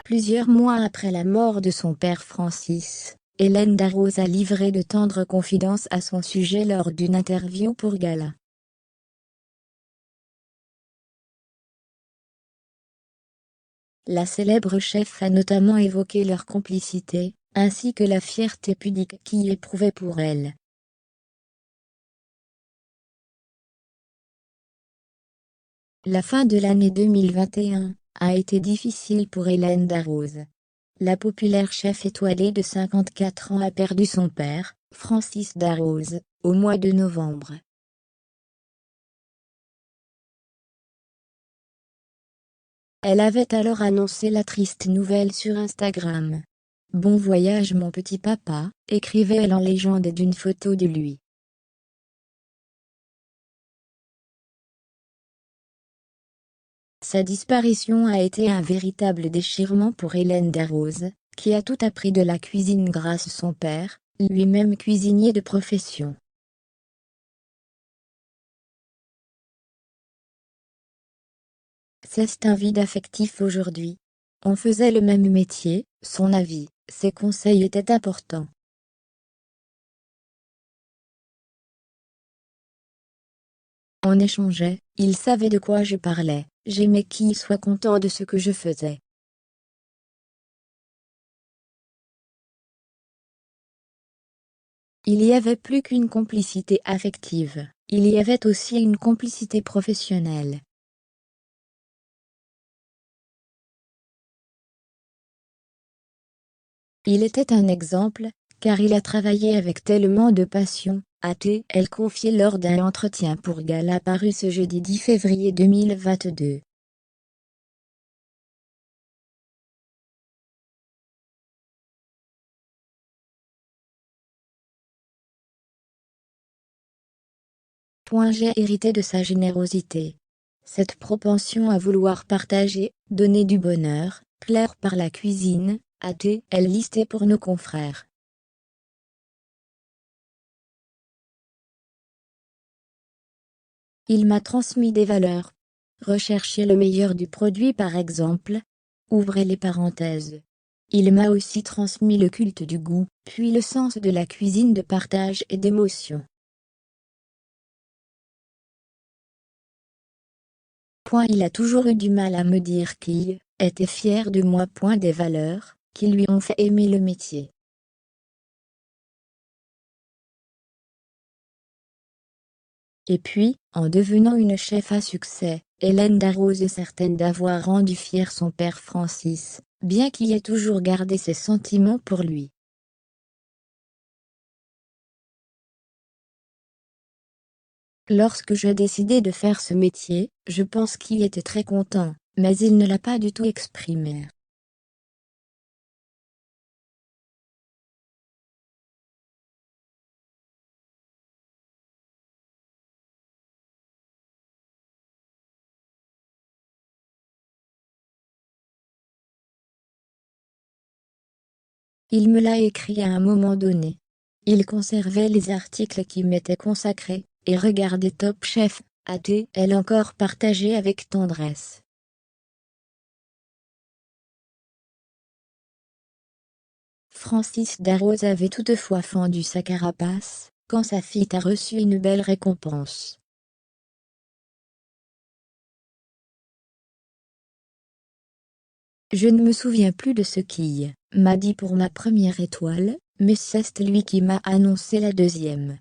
Plusieurs mois après la mort de son père Francis, Hélène Darroze a livré de tendres confidences à son sujet lors d'une interview pour Gala. La célèbre chef a notamment évoqué leur complicité, ainsi que la fierté pudique qu'il éprouvait pour elle. La fin de l'année 2021 a été difficile pour Hélène Darroze. La populaire chef étoilée de 54 ans a perdu son père, Francis Darroze, au mois de novembre. Elle avait alors annoncé la triste nouvelle sur Instagram. « Bon voyage mon petit papa », écrivait-elle en légende d'une photo de lui. Sa disparition a été un véritable déchirement pour Hélène Darroze, qui a tout appris de la cuisine grâce à son père, lui-même cuisinier de profession. C'est un vide affectif aujourd'hui. On faisait le même métier, son avis, ses conseils étaient importants. On échangeait, il savait de quoi je parlais, j'aimais qu'il soit content de ce que je faisais. Il y avait plus qu'une complicité affective, il y avait aussi une complicité professionnelle. Il était un exemple, car il a travaillé avec tellement de passion, a-t-elle confié lors d'un entretien pour Gala paru ce jeudi 10 février 2022. J'ai hérité de sa générosité. Cette propension à vouloir partager, donner du bonheur, plaire par la cuisine, a-t-elle listé pour nos confrères. Il m'a transmis des valeurs. Rechercher le meilleur du produit par exemple. Ouvrez les parenthèses. Il m'a aussi transmis le culte du goût, puis le sens de la cuisine de partage et d'émotion. Il a toujours eu du mal à me dire qu'il était fier de moi. Des valeurs qui lui ont fait aimer le métier. Et puis, en devenant une chef à succès, Hélène Darroze est certaine d'avoir rendu fier son père Francis, bien qu'il ait toujours gardé ses sentiments pour lui. Lorsque j'ai décidé de faire ce métier, je pense qu'il était très content, mais il ne l'a pas du tout exprimé. Il me l'a écrit à un moment donné. Il conservait les articles qui m'étaient consacrés, et regardait Top Chef, a-t-elle encore partagé avec tendresse. Francis Darroze avait toutefois fendu sa carapace, quand sa fille a reçu une belle récompense. Je ne me souviens plus de ce qui m'a dit pour ma première étoile, mais c'est lui qui m'a annoncé la deuxième.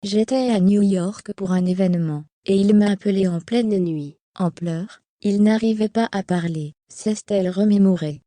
J'étais à New York pour un événement, et il m'a appelé en pleine nuit, en pleurs, il n'arrivait pas à parler, s'est-elle remémoré.